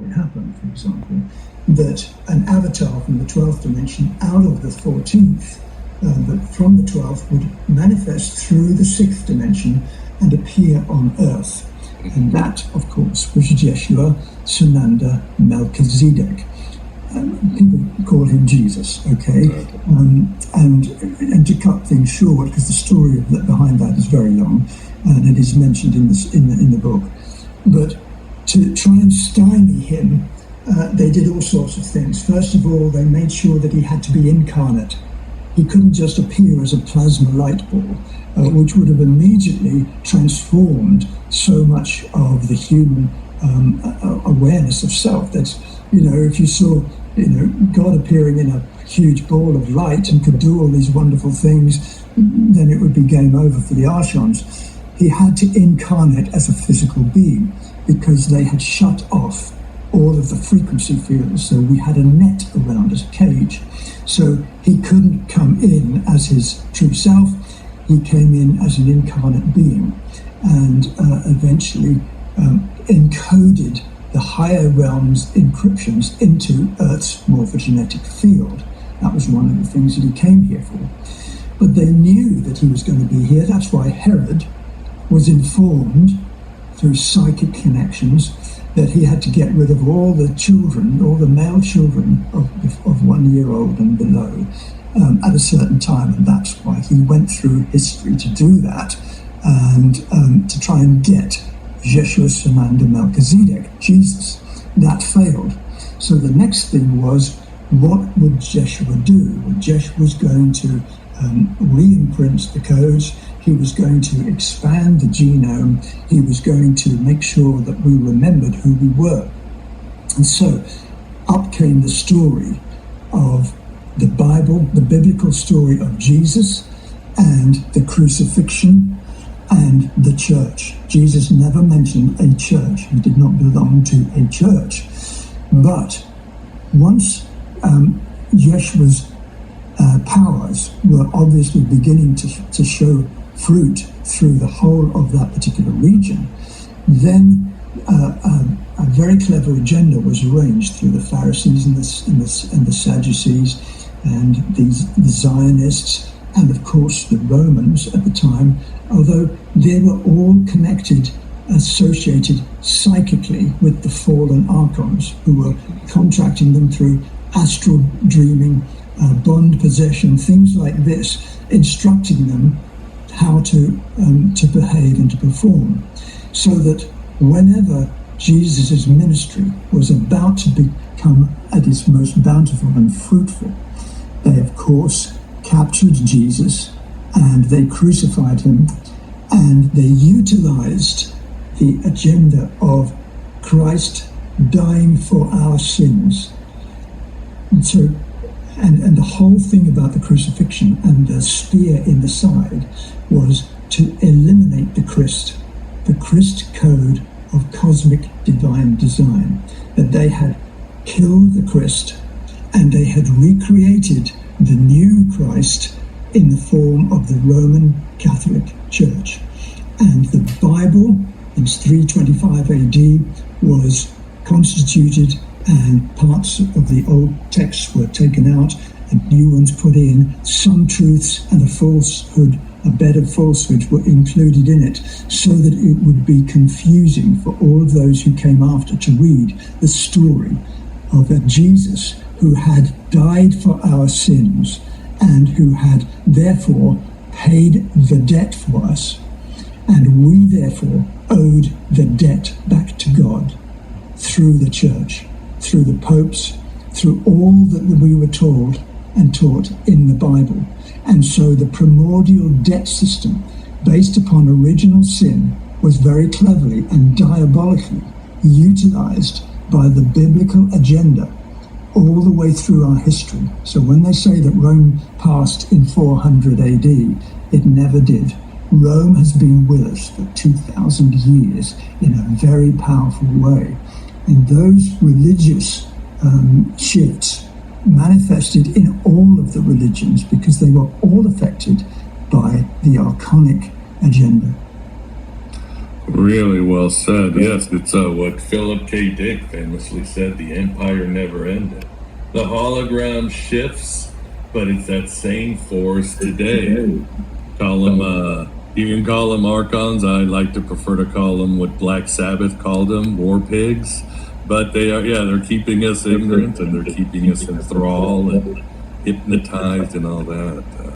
It happened, for example, that an avatar from the 12th dimension out of the 14th, but from the 12th would manifest through the 6th dimension and appear on Earth. And that, of course, was Yeshua Sananda Melchizedek. People call him Jesus, okay? And to cut things short, because the story behind that is very long, and it is mentioned in the book, but to try and stymie him, they did all sorts of things. First of all, they made sure that he had to be incarnate. He couldn't just appear as a plasma light ball, which would have immediately transformed so much of the human awareness of self. That's, if you saw, God appearing in a huge ball of light and could do all these wonderful things, then it would be game over for the Archons. He had to incarnate as a physical being because they had shut off all of the frequency fields. So we had a net around us, a cage. So he couldn't come in as his true self. He came in as an incarnate being and eventually encoded the higher realms encryptions into Earth's morphogenetic field. That was one of the things that he came here for. But they knew that he was going to be here. That's why Herod was informed through psychic connections that he had to get rid of all the children, all the male children of 1 year old and below at a certain time. And that's why he went through history to do that and to try and get Yeshua Sananda Melchizedek, Jesus. That failed. So the next thing was, what would Yeshua do? Well, Yeshua was going to re-imprint the codes. He was going to expand the genome. He was going to make sure that we remembered who we were. And so up came the story of the Bible, the biblical story of Jesus and the crucifixion and the church. Jesus never mentioned a church. He did not belong to a church. But once Yeshua's powers were obviously beginning to show fruit through the whole of that particular region, then a very clever agenda was arranged through the Pharisees and the Sadducees and the Zionists and of course the Romans at the time, although they were all connected, associated psychically with the fallen archons who were contracting them through astral dreaming, bond possession, things like this, instructing them how to behave and to perform, so that whenever Jesus' ministry was about to become at its most bountiful and fruitful, they of course captured Jesus and they crucified him, and they utilized the agenda of Christ dying for our sins. And so, and the whole thing about the crucifixion and the spear in the side was to eliminate the Christ code of cosmic divine design, that they had killed the Christ and they had recreated the new Christ in the form of the Roman Catholic Church. And the Bible in 325 AD was constituted, and parts of the old texts were taken out and new ones put in. Some truths and a bed of falsehoods were included in it, so that it would be confusing for all of those who came after to read the story of a Jesus who had died for our sins and who had therefore paid the debt for us, and we therefore owed the debt back to God through the church, through the popes, through all that we were told and taught in the Bible. And so the primordial debt system based upon original sin was very cleverly and diabolically utilized by the biblical agenda all the way through our history. So when they say that Rome passed in 400 AD, it never did. Rome has been with us for 2,000 years in a very powerful way. And those religious shifts manifested in all of the religions because they were all affected by the archonic agenda. Really well said. Yes, it's what Philip K. Dick famously said: "The empire never ended." The hologram shifts, but it's that same force today. Call them, you can call them archons. I like to prefer to call them what Black Sabbath called them, war pigs. But they are, yeah, they're keeping us ignorant and they're keeping us in thrall and hypnotized and all that.